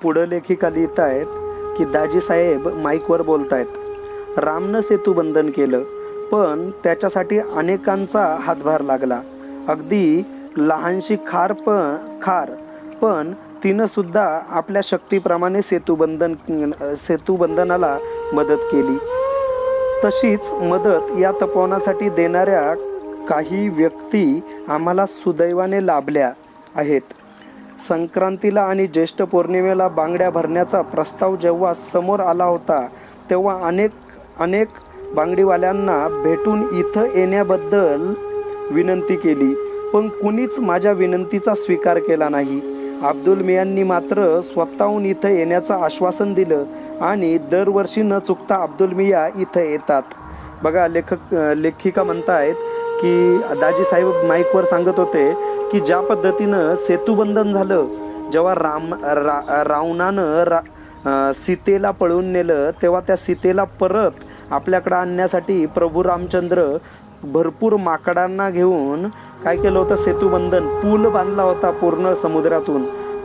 पुढं लेखिका लिहित आहेत की दाजीसाहेब माईकवर बोलत आहेत. रामनं सेतुबंधन केलं, पण त्याच्यासाठी अनेकांचा हातभार लागला. अगदी लहानशी खार पण तिनं सुद्धा आपल्या शक्तीप्रमाणे सेतुबंधनाला मदत केली. तशीच मदत या तपोवनासाठी देणाऱ्या काही व्यक्ती आम्हाला सुदैवाने लाभल्या आहेत. संक्रांतीला आणि ज्येष्ठ पौर्णिमेला बांगड्या भरण्याचा प्रस्ताव जेव्हा समोर आला होता, तेव्हा अनेक बांगडीवाल्यांना भेटून इथं येण्याबद्दल विनंती केली, पण कुणीच माझ्या विनंतीचा स्वीकार केला नाही. अब्दुल मियांनी मात्र स्वतःहून इथं येण्याचं आश्वासन दिलं आणि दरवर्षी न चुकता अब्दुल मिया इथं येतात. बघा, लेखिका म्हणतायत की दाजीसाहेब माईकवर सांगत होते की ज्या पद्धतीनं सेतुबंधन झालं, जेव्हा रावणानं सीतेला पळवून नेलं, तेव्हा त्या सीतेला परत आपल्याकडं आणण्यासाठी प्रभू रामचंद्र भरपूर माकडांना घेऊन काय केलं होतं, सेतुबंधन पूल बांधला होता पूर्ण समुद्रातून.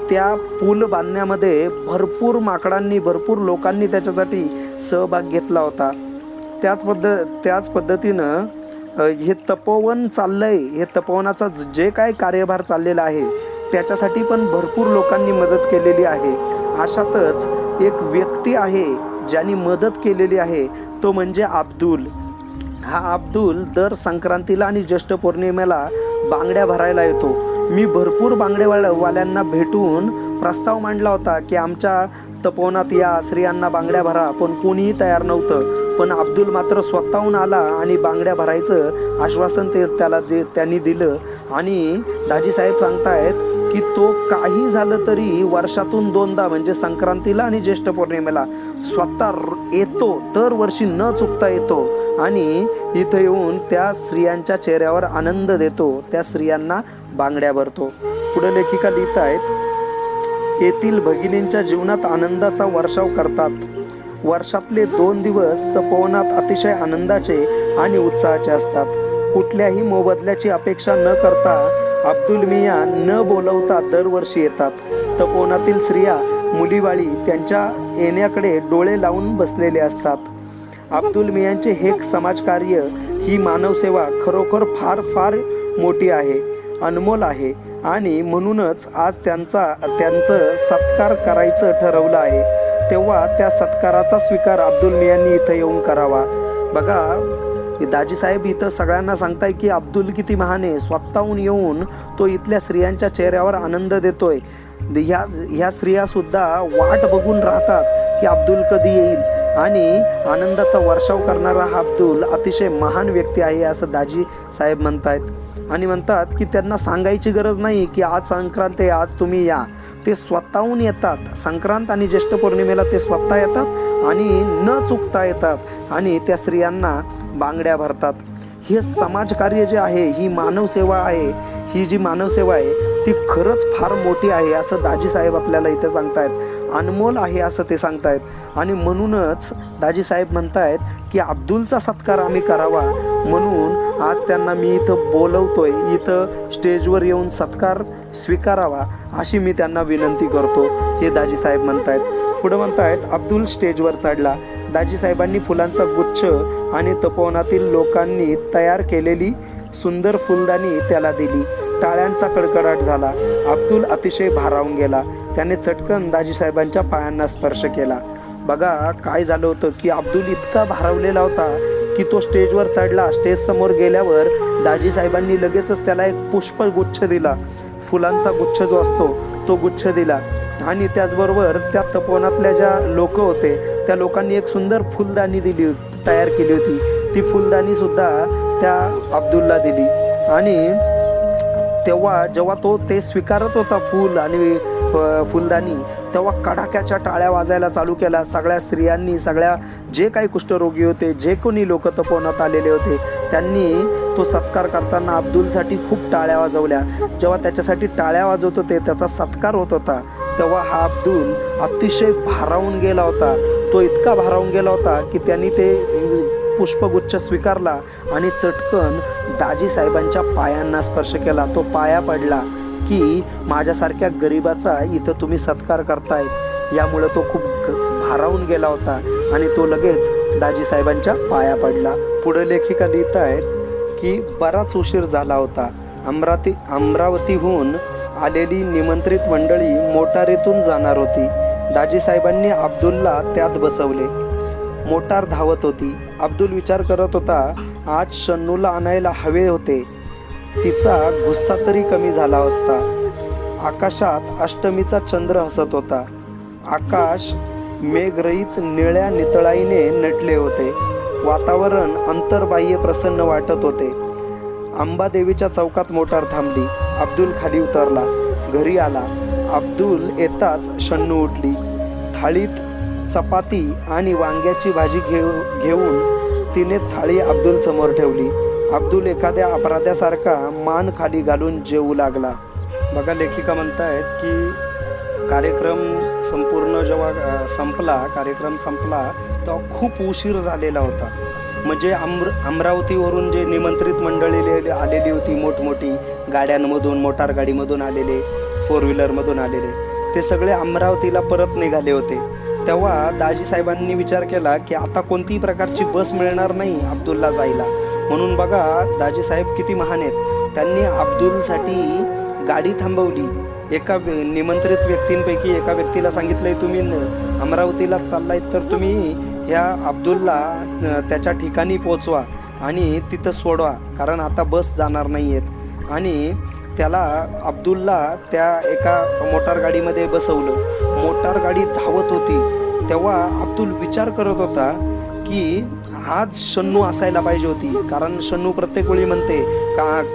त्या पूल बांधण्यामध्ये भरपूर लोकांनी त्याच्यासाठी सहभाग घेतला होता. त्याच पद्धतीनं हे तपोवन चाललंय, हे तपोवनाचा जे काय कार्यभार चाललेला आहे त्याच्यासाठी पण भरपूर लोकांनी मदत केलेली आहे. अशातच एक व्यक्ती आहे ज्यांनी मदत केलेली आहे, तो म्हणजे अब्दुल. हा अब्दुल दर संक्रांतीला आणि ज्येष्ठ पौर्णिमेला बांगड्या भरायला येतो. मी भरपूर बांगडेवाल्यांना भेटून प्रस्ताव मांडला होता की आमच्या तपोवनात या, स्त्रियांना बांगड्या भरा, पण कोणीही तयार नव्हतं. पण अब्दुल मात्र स्वतःहून आला आणि बांगड्या भरायचं आश्वासन त्यांनी दिलं. आणि दाजीसाहेब सांगतायत की तो काही झालं तरी वर्षातून 2दा म्हणजे संक्रांतीला आणि ज्येष्ठ पौर्णिमेला स्वतः येतो, दरवर्षी न चुकता येतो आणि इथं येऊन त्या स्त्रियांच्या चेहऱ्यावर आनंद देतो, त्या स्त्रियांना बांगड्या भरतो. पुढे लेखिका लिहित आहेत, येथील भगिनींच्या जीवनात आनंदाचा वर्षाव करतात. वर्षातले 2 दिवस तपोवनात अतिशय आनंदाचे आणि उत्साहाचे असतात. कुठल्याही मोबदल्याची अपेक्षा न करता अब्दुल मिया न बोलवता दरवर्षी येतात. तपोवनातील स्त्रिया मुलीबाळी त्यांच्या येण्याकडे डोळे लावून बसलेले असतात. अब्दुल मियांचे हे समाजकार्य, ही मानवसेवा खरोखर फार मोठी आहे, अनमोल आहे आणि म्हणूनच आज त्यांचं सत्कार करायचं ठरवलं आहे. तेव्हा त्या सत्काराचा स्वीकार अब्दुल मियांनी इथं येऊन करावा. बघा, दाजीसाहेब इथं सगळ्यांना सांगताय की अब्दुल किती महान आहे. स्वतःहून येऊन तो इथल्या स्त्रियांच्या चेहऱ्यावर आनंद देतोय. ह्या स्त्रिया सुद्धा वाट बघून राहतात की अब्दुल कधी येईल आणि आनंदाचा वर्षाव करणारा हा अब्दुल अतिशय महान व्यक्ती आहे असं दाजीसाहेब म्हणतायत. आणि म्हणतात की त्यांना सांगायची गरज नाही की आज संक्रांत आहे, आज तुम्ही या. ते स्वतःहून येतात. संक्रांत आणि ज्येष्ठ पौर्णिमेला ते स्वतः येतात आणि न चुकता येतात आणि त्या स्त्रियांना बांगड्या भरतात. हे समाजकार्य जे आहे, ही मानवसेवा आहे, ही जी मानवसेवा आहे ती खरंच फार मोठी आहे असं दाजीसाहेब आपल्याला इथं सांगतायत. अनमोल आहे असं ते सांगतायत. आणि म्हणूनच दाजीसाहेब म्हणतायत की अब्दुलचा सत्कार आम्ही करावा, म्हणून आज त्यांना मी इथं बोलवतोय, इथं स्टेजवर येऊन सत्कार स्वीकारावा अशी मी त्यांना विनंती करतो, हे दाजीसाहेब म्हणतायत. पुढं म्हणतायत, अब्दुल स्टेजवर चढला. दाजीसाहेबांनी फुलांचा गुच्छ आणि तपोवनातील लोकांनी तयार केलेली सुंदर फुलदाणी त्याला दिली. टाळ्यांचा कडकडाट झाला. अब्दुल अतिशय भारावून गेला. त्याने चटकन दाजीसाहेबांच्या पायांना स्पर्श केला. बघा, काय झालं होतं की अब्दुल इतका भारावलेला होता की तो स्टेजवर चढला. स्टेज समोर गेल्यावर दाजीसाहेबांनी लगेचच त्याला एक पुष्पगुच्छ दिला. फुलांचा गुच्छ जो असतो तो गुच्छ दिला. आणि त्याचबरोबर त्या तपोवनातल्या ज्या लोक होते त्या लोकांनी एक सुंदर फुलदाणी तयार केली होती. ती फुलदाणी सुद्धा त्या अब्दुलला दिली. आणि जेव्हा तो ते स्वीकारत होता फूल आणि फुलदाणी, तेव्हा कडाक्याच्या टाळ्या वाजायला चालू केला. सगळ्या स्त्रियांनी, सगळ्या जे काही कुष्ठरोगी होते, जे कोणी लोक तपोवनात आलेले होते, त्यांनी तो सत्कार करताना अब्दुलसाठी खूप टाळ्या वाजवल्या. जेव्हा त्याच्यासाठी टाळ्या वाजवत होते, त्याचा सत्कार होत होता, तेव्हा हा अब्दुल अतिशय भारावून गेला होता. तो इतका भारावून गेला होता की त्यांनी ते पुष्पगुच्छ स्वीकारला आणि चटकन दाजीसाहेबांच्या पायांना स्पर्श केला. तो पाया पडला की माझ्यासारख्या गरिबाचा इथं तुम्ही सत्कार करताय, यामुळं तो खूप भारावून गेला होता आणि तो लगेच दाजीसाहेबांच्या पाया पडला. पुढे लेखिका लिहित आहेत की बराच उशीर झाला होता. अमरावतीहून आलेली निमंत्रित मंडळी मोटारीतून जाणार होती. दाजीसाहेबांनी अब्दुलला त्यात बसवले. मोटार धावत होती. अब्दुल विचार करत होता, आज शन्नूला आणायला हवे होते. तिचा गुस्सा तरी कमी झाला असता. आकाशात अष्टमीचा चंद्र हसत होता. आकाश मेघरहित निळ्या नितळाईने नटले होते. वातावरण अंतर्बाह्य प्रसन्न वाटत होते. अंबादेवीच्या चौकात मोटार थांबली. अब्दुल खाली उतरला. घरी आला. अब्दुल येताच शन्नू उठली. थाळीत चपाती आणि वांग्याची भाजी घेऊन तिने थाळी अब्दुल समोर ठेवली. अब्दुल एखाद्या अपराध्यासारखा मान खाली घालून जेवू लागला. बघा, लेखिका म्हणतायत की कार्यक्रम संपला तेव्हा खूप उशीर झालेला होता. म्हणजे अमरावतीवरून जे निमंत्रित मंडळी आलेली होती, मोठमोठी गाड्यांमधून, मोटार गाडीमधून आलेले, 4 व्हीलरमधून आलेले, ते सगळे अमरावतीला परत निघाले होते. तेव्हा दाजीसाहेबांनी विचार केला की आता कोणतीही प्रकारची बस मिळणार नाही अब्दुलला जायला. म्हणून बघा, दाजीसाहेब किती महान आहेत. त्यांनी अब्दुलसाठी गाडी थांबवली. एका निमंत्रित व्यक्तींपैकी एका व्यक्तीला सांगितलंय, तुम्ही अमरावतीला चाललायत तर तुम्ही ह्या अब्दुलला त्याच्या ठिकाणी पोचवा आणि तिथं सोडवा, कारण आता बस जाणार नाही आहेत. आणि त्याला अब्दुलला त्या एका मोटार गाडीमध्ये बसवलं. मोटार गाडी धावत होती. तेव्हा अब्दुल विचार करत होता की आज शन्नू असायला पाहिजे होती, कारण शन्नू प्रत्येक वेळी म्हणते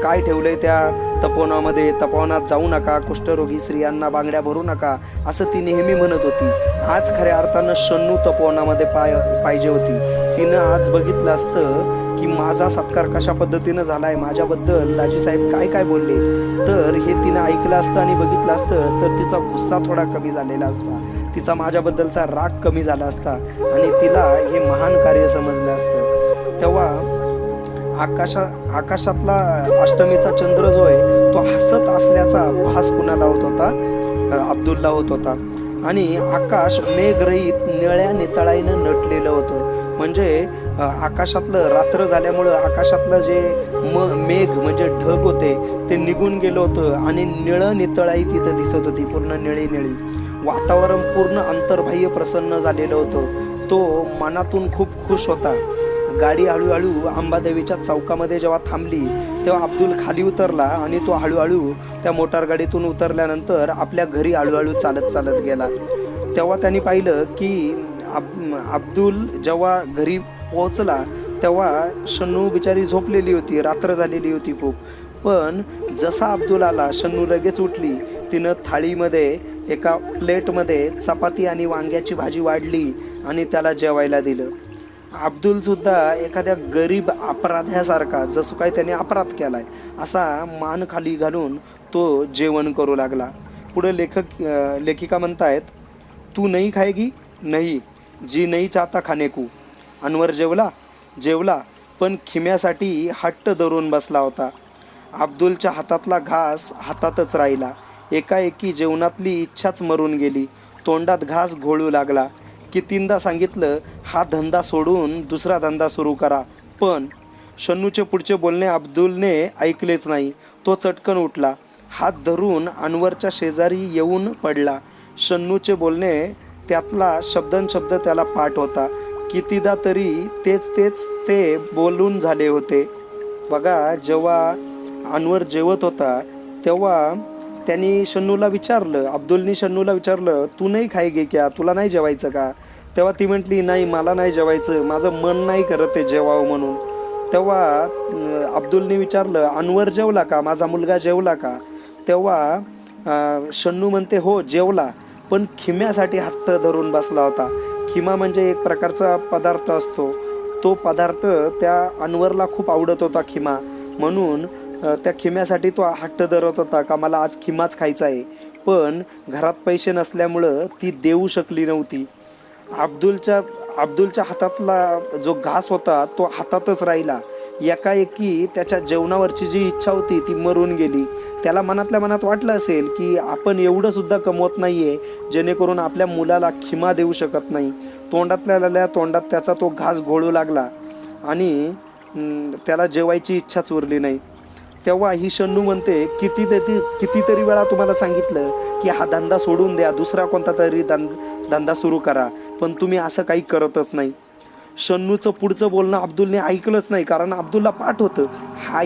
काय ठेवलंय त्या तपोवनामध्ये, तपोवनात जाऊ नका, कुष्ठरोगी स्त्रियांना बांगड्या भरू नका, असं ती नेहमी म्हणत होती. आज खऱ्या अर्थानं शन्नू तपोवनामध्ये पाहिजे होती. तिनं आज बघितलं असतं की माझा सत्कार कशा पद्धतीनं झालाय, माझ्याबद्दल दाजीसाहेब काय काय बोलले, तर हे तिनं ऐकलं असतं आणि बघितलं असतं तर तिचा गुस्सा थोडा कमी झालेला असता, तिचा माझ्याबद्दलचा राग कमी झाला असता आणि तिला हे महान कार्य समजलं असतं. तेव्हा आकाशातला अष्टमीचा चंद्र जो आहे तो हसत असल्याचा भास कुणाला होत होता? अब्दुलला होत होता. आणि आकाश मेघरहित निळ्या नितळाईनं नटलेलं होतं. म्हणजे आकाशातलं रात्र झाल्यामुळं आकाशातलं जे मेघ म्हणजे ढग होते ते निघून गेलं होतं आणि निळं नितळाई तिथं दिसत होती, पूर्ण निळी निळी. वातावरण पूर्ण अंतर्बाह्य प्रसन्न झालेलं होतं. तो मनातून खूप खुश होता. गाडी हळूहळू अंबादेवीच्या चौकामध्ये जेव्हा थांबली तेव्हा अब्दुल खाली उतरला आणि तो हळूहळू त्या मोटार गाडीतून उतरल्यानंतर आपल्या घरी हळूहळू चालत चालत गेला. तेव्हा त्यांनी पाहिलं की अब्दुल जेव्हा घरी पोहोचला तेव्हा शन्नू बिचारी झोपलेली होती, रात्र झालेली होती खूप. पण जसा अब्दुल आला, शन्नू लगेच उठली. तिनं थाळीमध्ये एका प्लेटमध्ये चपाती आणि वांग्याची भाजी वाढली आणि त्याला जेवायला दिलं. अब्दुलसुद्धा एखाद्या गरीब अपराध्यासारखा, जसं काही त्याने अपराध केलाय असा मान खाली घालून तो जेवण करू लागला. पुढे लेखिका म्हणतायत, तू नहीं खाएगी? नहीं, जी नहीं चाहता खाने को. अनवर जेवला पण खिम्यासाठी हट्ट धरून बसला होता. अब्दुलच्या हातातला घास हातातच राहिला. एकाएकी जेवणातली इच्छाच मरून गेली. तोंडात घास घोळू लागला. कितींदा सांगितलं हा धंदा सोडून दुसरा धंदा सुरू करा, पण शन्नूचे पुढचे बोलणे अब्दुलने ऐकलेच नाही. तो चटकन उठला. हात धरून अनवरच्या शेजारी येऊन पडला. शन्नूचे बोलणे त्यातला शब्दनशब्द त्याला पाठ होता. कितीदा तरी तेच ते बोलून झाले होते. बघा, जेव्हा अनवर जेवत होता तेव्हा त्यांनी शन्नूला विचारलं, अब्दुलनी शन्नूला विचारलं, तू नाही खाएगी क्या, तुला नाही जेवायचं का? तेव्हा ती म्हटली, नाही मला नाही जेवायचं, माझं मन नाही करत आहे जेवावं म्हणून. तेव्हा अब्दुलने विचारलं, अनवर जेवला का, माझा मुलगा जेवला का? तेव्हा शन्नू म्हणते, हो जेवला, पण खिम्यासाठी हट्ट धरून बसला होता. खिमा म्हणजे एक प्रकारचा पदार्थ असतो. तो पदार्थ त्या अनवरला खूप आवडत होता, खिमा. म्हणून त्या खिम्यासाठी तो हट्ट धरत होता का मला आज खिमाच खायचा आहे. पण घरात पैसे नसल्यामुळं ती देऊ शकली नव्हती. अब्दुलच्या हातातला जो घास होता तो हातातच राहिला. एकाएकी त्याच्या जेवणावरची जी इच्छा होती ती मरून गेली. त्याला मनातल्या मनात वाटलं असेल की आपण एवढं सुद्धा कमवत नाहीये जेणेकरून आपल्या मुलाला खिमा देऊ शकत नाही. तोंडातल्या तोंडात त्याचा तो घास घोळू लागला आणि त्याला जेवायची इच्छाच उरली नाही. तेव्हा ही शन्नू म्हणते, कितीतरी वेळा तुम्हाला सांगितलं की हा धंदा सोडून द्या, दुसरा कोणता तरी धंदा सुरू करा, पण तुम्ही असं काही करतच नाही. शन्नूचं पुढचं बोलणं अब्दुलने ऐकलंच नाही, कारण अब्दुलला पाठ होतं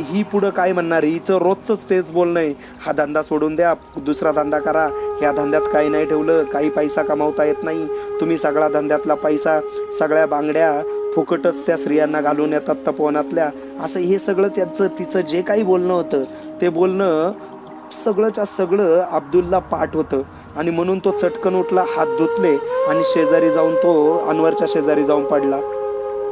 ही पुढं काय म्हणणार, हिचं रोजचंच तेच बोलणं आहे, हा धंदा सोडून द्या, दुसरा धंदा करा, ह्या धंद्यात काही नाही ठेवलं, काही पैसा कमावता येत नाही, तुम्ही सगळा धंद्यातला पैसा, सगळ्या बांगड्या फुकटच त्या स्त्रियांना घालून येतात तपोवनातल्या, असं हे सगळं तिचं जे काही बोलणं होतं ते बोलणं सगळंच्या सगळं अब्दुलला पाठ होतं. आणि म्हणून तो चटकन उठला, हात धुतले आणि शेजारी जाऊन तो अनवरच्या शेजारी जाऊन पडला.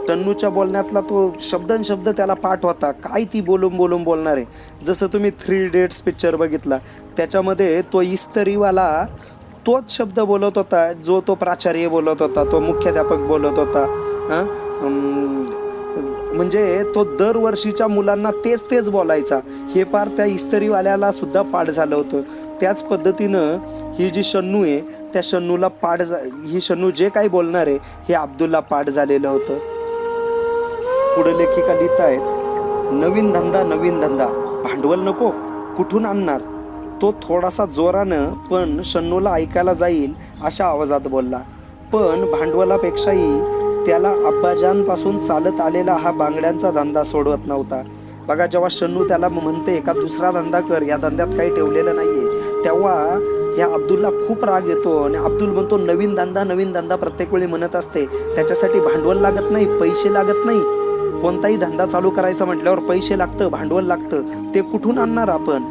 शन्नूच्या बोलण्यातला तो शब्द त्याला पाठ होता, काय ती बोलून बोलणार आहे. जसं तुम्ही 3 Idiots पिक्चर बघितला, त्याच्यामध्ये तो इस्त्रीवाला तोच शब्द बोलत होता जो तो प्राचार्य बोलत होता, तो मुख्याध्यापक बोलत होता. म्हणजे तो दरवर्षीच्या मुलांना तेच बोलायचा. हे पार त्या इस्त्रीवाल्याला सुद्धा पाठ झालं होतं. त्याच पद्धतीनं ही जी शन्नू आहे त्या शन्नूला ही शन्नू जे काही बोलणार आहे हे अब्दुलला पाठ झालेलं होतं. पुढे लेखिका लिहित आहेत, नवीन धंदा, भांडवल नको, कुठून आणणार. तो थोडासा जोरानं पण शन्नूला ऐकायला जाईल अशा आवाजात बोलला. पण भांडवलापेक्षाही त्याला अब्बाजानपासून चालत आलेला हा बांगड्यांचा धंदा सोडवत नव्हता. बघा, जेव्हा शन्नू त्याला म्हणते का दुसरा धंदा कर, या धंद्यात काही ठेवलेलं नाहीये, तेव्हा या अब्दुलला खूप राग येतो आणि अब्दुल म्हणतो, नवीन धंदा प्रत्येक वेळी म्हणत असते, त्याच्यासाठी भांडवल लागत नाही, पैसे लागत नाही. कोणताही धंदा चालू करायचा म्हटल्यावर पैसे लागतं, भांडवल लागतं, ते कुठून आणणार आपण.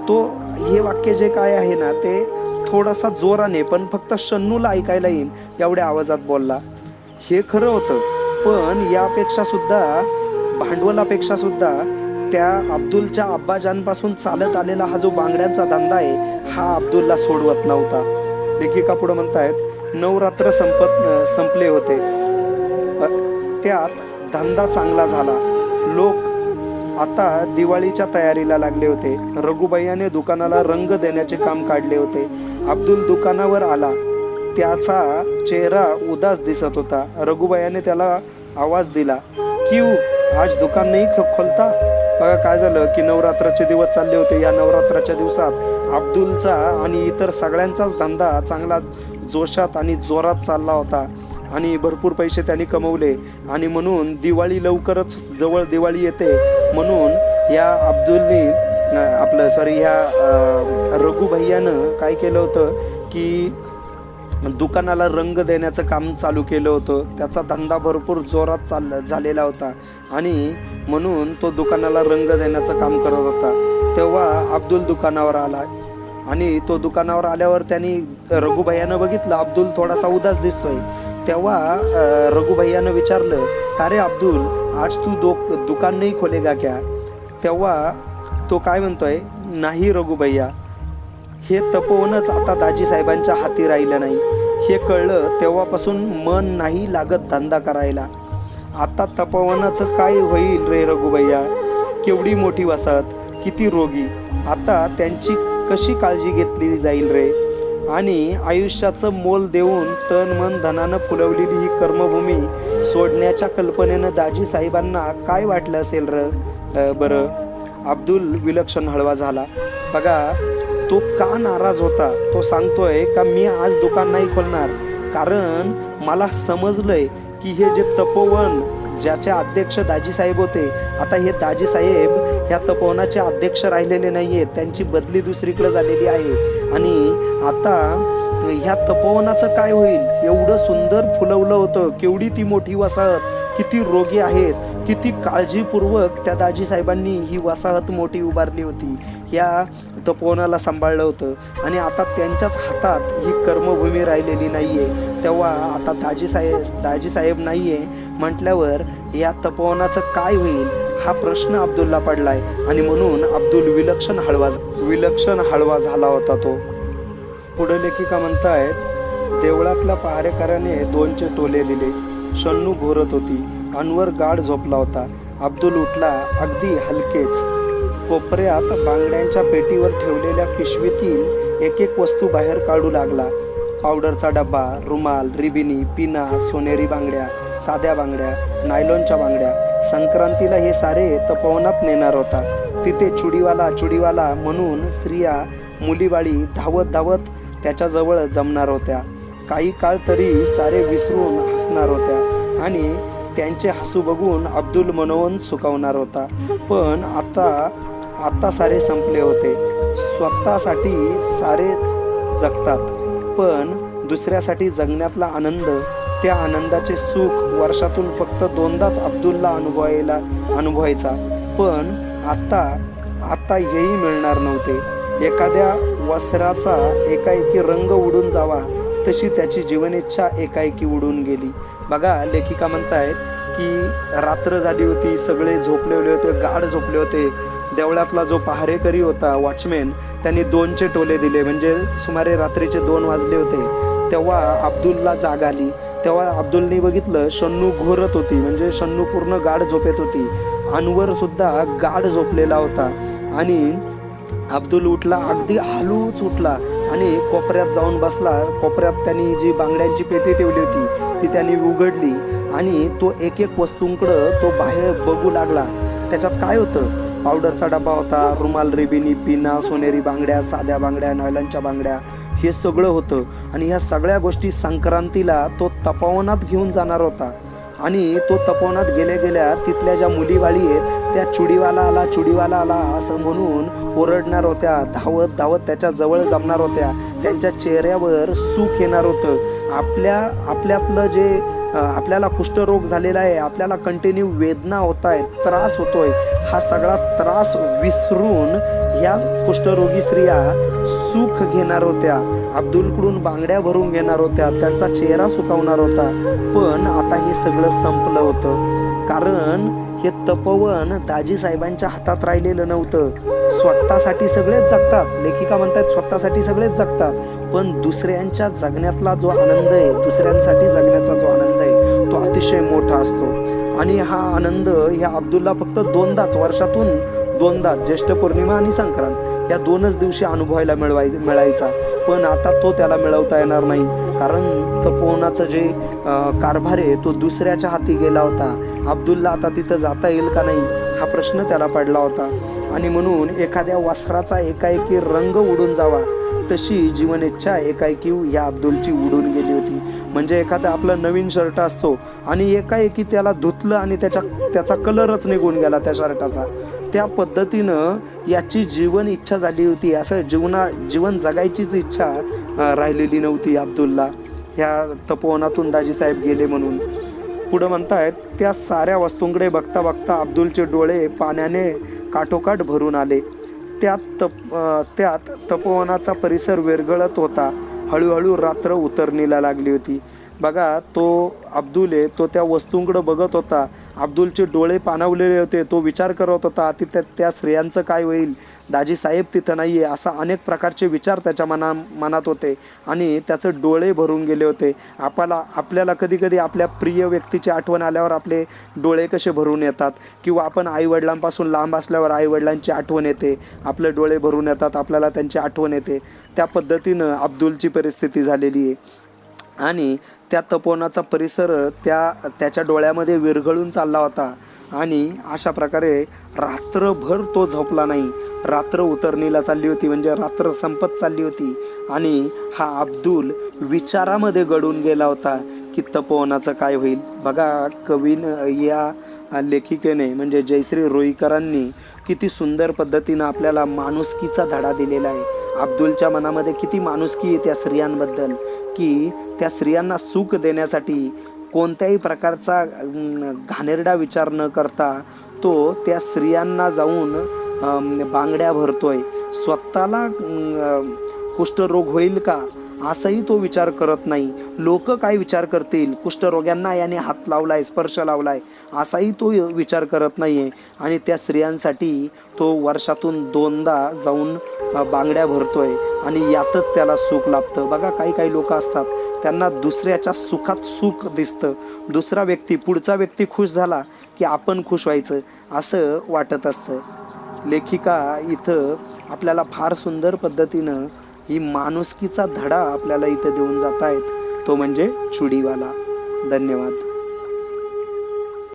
तो हे वाक्य जे काय आहे ना ते थोडासा जोराने पण फक्त शन्नूला ऐकायला येईल एवढ्या आवाजात बोलला. हे खरं होतं, पण यापेक्षा सुद्धा, भांडवलापेक्षा सुद्धा त्या अब्दुलच्या अब्बाजानपासून चालत आलेला हा जो बांगड्यांचा धंदा आहे हा अब्दुलला सोडवत नव्हता. लेखिका पुढे म्हणतायत, नवरात्र संपले होते, त्यात धंदा चांगला झाला. लोक आता दिवाळीच्या तयारीला लागले होते. रघुभैयाने दुकानाला रंग देण्याचे काम काढले होते. अब्दुल दुकानावर आला, त्याचा चेहरा उदास दिसत होता. रघुभैयाने त्याला आवाज दिला, क्यू आज दुकान नाही खोलता. बघा काय झालं की नवरात्राचे दिवस चालले होते. या नवरात्राच्या दिवसात अब्दुलचा आणि इतर सगळ्यांचाच धंदा चांगला जोशात आणि जोरात चालला होता आणि भरपूर पैसे त्यांनी कमवले. आणि म्हणून दिवाळी लवकरच जवळ दिवाळी येते म्हणून या ह्या रघुभैयानं काय केलं होतं की दुकानाला रंग देण्याचं काम चालू केलं होतं. त्याचा धंदा भरपूर जोरात झालेला होता आणि म्हणून तो दुकानाला रंग देण्याचं काम करत होता. तेव्हा अब्दुल दुकानावर आला आणि तो दुकानावर आल्यावर त्यांनी रघुभैयानं बघितलं अब्दुल थोडासा उदास दिसतोय. तेव्हा रघुभैयानं विचारलं, का रे अब्दुल, आज तू दुकान नाही खोलेगा क्या. तेव्हा तो काय म्हणतोय, नाही रघुभैया, हे तपोवनच आता दाजी साहेबांच्या हाती राहिलं नाही. हे कळलं तेव्हापासून मन नाही लागत धंदा करायला. आता तपोवनाचं काय होईल रे रघुभैया. केवढी मोठी वसाहत, किती रोगी, आता त्यांची कशी काळजी घेतली जाईल रे. आणि आयुष्याचं मोल देऊन तन मन धनानं फुलवलेली ही कर्मभूमी सोडण्याच्या कल्पनेनं दाजी साहेबांना काय वाटलं असेल बरं. अब्दुल विलक्षण हळवा झाला. बघा, तो का नाराज होता. तो सांगतोय का मी आज दुकान नाही खोलणार, कारण मला समजलंय की हे जे तपोवन ज्याचे अध्यक्ष दाजी साहेब होते, आता हे दाजी साहेब ह्या तपोवनाचे अध्यक्ष राहिलेले नाहीये, त्यांची बदली दुसरीकडे झालेली आहे. आणि आता ह्या तपोवनाचं काय होईल. एवढं सुंदर फुलवलं होतं, केवढी ती मोठी वसाहत, किती रोगी आहेत, किती काळजीपूर्वक त्या दाजी साहेबांनी ही वसाहत मोठी उभारली होती, या तपोवनाला सांभाळलं होतं. आणि आता त्यांच्याच हातात ही कर्मभूमी राहिलेली नाहीये. तेव्हा आता दाजी साहेब नाहीये म्हटल्यावर या तपोवनाचं काय होईल हा प्रश्न अब्दुलला पडलाय. आणि म्हणून अब्दुल विलक्षण हळवा झाला होता तो. पुढे लेखिका म्हणतायत, देवळातल्या पहारेकऱ्याने 2चे टोले दिले. शन्नू घोरत होती. अनवर गाढ झोपला होता. अब्दुल उठला अगदी हलकेच. कोपऱ्यात बांगड्यांच्या पेटीवर ठेवलेल्या पिशवीतील एक एक वस्तू बाहेर काढू लागला. पावडरचा डब्बा, रुमाल, रिबिनी, पिना, सोनेरी बांगड्या, साध्या बांगड्या, नायलॉनच्या बांगड्या. संक्रांतीला हे सारे तपोवनात नेणार होता. तिथे चुडीवाला म्हणून स्त्रिया मुलीबाळी धावत धावत त्याच्याजवळ जमणार होत्या. काही काळ तरी सारे विसरून हसणार होत्या आणि त्यांचे हसू बघून अब्दुल मनोवन सुकावणार होता. पण आता सारे संपले होते. स्वतःसाठी सारेच जगतात, पण दुसऱ्यासाठी जगण्यातला आनंद, त्या आनंदाचे सुख वर्षातून फक्त दोनदाच अब्दुलला अनुभवायचा. पण आता हेही मिळणार नव्हते. एखाद्या वस्त्राचा एकाएकी रंग उडून जावा तशी त्याची जीवनेच्छा एकाएकी उडून गेली. बघा, लेखिका म्हणतायत की रात्र झाली होती, सगळे झोपलेले होते, गाढ झोपले होते. देवळातला जो पहारेकरी होता, वॉचमॅन, त्यांनी 2चे टोले दिले, म्हणजे सुमारे रात्रीचे 2 वाजले होते. तेव्हा अब्दुलला जाग आली. तेव्हा अब्दुलने बघितलं शन्नू घोरत होती, म्हणजे शन्नू पूर्ण गाढ झोपेत होती. अनवर सुद्धा गाढ झोपलेला होता. आणि अब्दुल उठला, अगदी हळूच उठला आणि कोपऱ्यात जाऊन बसला. कोपऱ्यात त्यांनी जी बांगड्यांची पेटी ठेवली होती ती त्यांनी उघडली आणि तो एक एक वस्तूंकडं तो बाहेर बघू लागला. त्याच्यात काय होतं? पावडरचा डबा होता, रुमाल, रिबिनी, पिना, सोनेरी बांगड्या, साध्या बांगड्या, नायलॉनच्या बांगड्या, हे सगळं होतं. आणि ह्या सगळ्या गोष्टी संक्रांतीला तो तपोवनात घेऊन जाणार होता. आणि तो तपोवनात गेल्या तिथल्या ज्या मुलीबाळी आहेत त्या चुडीवाला आला असं म्हणून ओरडणार होत्या. धावत धावत त्याच्या जवळ जमणार होत्या. त्यांच्या चेहऱ्यावर सुख येणार होतं. आपल्यातलं जे आपल्याला कुष्ठरोग झालेला आहे, आपल्याला कंटिन्यू वेदना होत आहेत, त्रास होतोय, हा सगळा त्रास विसरून ह्या कुष्ठरोगी स्त्रिया सुख घेणार होत्या. अब्दुलकडून बांगड्या भरून घेणार होत्या, त्यांचा चेहरा सुकावणार होता. पण आता हे सगळं संपलं होतं, कारण हे तपोवन दाजी साहेबांच्या हातात राहिलेलं नव्हतं. स्वतःसाठी सगळेच जगतात, लेखिका म्हणतात स्वतःसाठी सगळेच जगतात, पण दुसऱ्यांच्या जगण्यातला जो आनंद आहे, दुसऱ्यांसाठी जगण्याचा जो आनंद आहे, तो अतिशय मोठा असतो. आणि हा आनंद ह्या अब्दुलला फक्त 2दाच, वर्षातून 2दा, ज्येष्ठ पौर्णिमा आणि संक्रांत, या 2च दिवशी अनुभवायला मिळायचा. पण आता तो त्याला मिळवता येणार नाही, कारण तपोवनाचं जे कारभार आहे तो दुसऱ्याच्या हाती गेला होता. अब्दुलला आता तिथं जाता येईल का नाही हा प्रश्न त्याला पडला होता. आणि म्हणून एखाद्या वस्त्राचा एकाएकी रंग उडून जावा तशी जीवनेच्छा एकाएकी ह्या अब्दुलची उडून गेली होती. म्हणजे एखादा आपला नवीन शर्ट असतो आणि एकाएकी त्याला धुतलं आणि त्याचा कलरच निघून गेला त्या शर्टाचा. त्या पद्धतीनं याची जीवन इच्छा झाली होती. असं जीवन जगायचीच इच्छा राहिलेली नव्हती अब्दुलला. ह्या तपोवनातून दाजीसाहेब गेले म्हणून. पुढं म्हणतायत, त्या साऱ्या वस्तूंकडे बघता बघता अब्दुलचे डोळे पाण्याने काठोकाठ भरून आले. त्यात तपोवनाचा परिसर विरघळत होता. हळूहळू रात्र उतरणीला लागली होती. बघा, तो अब्दुल आहे, तो त्या वस्तूंकडे बघत होता. अब्दुलचे डोळे पाणावलेले होते. तो विचार करत होता, तिथे त्या स्त्रियांचं काय होईल, दाजी साहेब तिथं नाही आहे, असा अनेक प्रकारचे विचार त्याच्या मनात होते आणि त्याचे डोळे भरून गेले होते. आपल्याला कधी कधी आपल्या प्रिय व्यक्तीची आठवण आल्यावर आपले डोळे कसे भरून येतात, किंवा आपण आईवडिलांपासून लांब असल्यावर आईवडिलांची आठवण येते, आपले डोळे भरून येतात, आपल्याला त्यांची आठवण येते. त्या पद्धतीनं अब्दुलची परिस्थिती झालेली आहे. आणि त्या तपोवनाचा परिसर त्याच्या डोळ्यामध्ये विरघळून चालला होता. आणि अशा प्रकारे रात्रभर तो झोपला नाही. रात्र उतरणीला चालली होती, म्हणजे रात्र संपत चालली होती. आणि हा अब्दुल विचारामध्ये गढून गेला होता की तपोवनाचं काय होईल. बघा, या लेखिकेने म्हणजे जयश्री रोईकरांनी किती सुंदर पद्धतीनं आपल्याला माणुसकीचा धडा दिलेला आहे. अब्दुलच्या मनामध्ये किती माणुसकी आहे त्या स्त्रियांबद्दल, की त्या स्त्रियांना सुख देण्यासाठी कोणत्याही प्रकारचा घाणेरडा विचार न करता तो त्या स्त्रियांना जाऊन बांगड्या भरतोय. स्वतःला कुष्ठरोग होईल का असाही तो विचार करत नाही. लोक काय विचार करतील, कुष्ठरोग्यांना याने हात लावलाय, स्पर्श लावलाय, असाही तो विचार करत नाहीये. आणि त्या स्त्रियांसाठी तो वर्षातून 2दा जाऊन बांगड्या भरतोय आणि यातच त्याला सुख लाभतं. बघा, काही लोक असतात, त्यांना दुसऱ्याच्या सुखात सुख दिसतं. पुढचा व्यक्ती खुश झाला की आपण खुश व्हायचं असं वाटत असतं. लेखिका इथं आपल्याला फार सुंदर पद्धतीनं ही माणुसकीचा धडा आपल्याला इथं देऊन जात आहेत, तो म्हणजे चुडीवाला. धन्यवाद.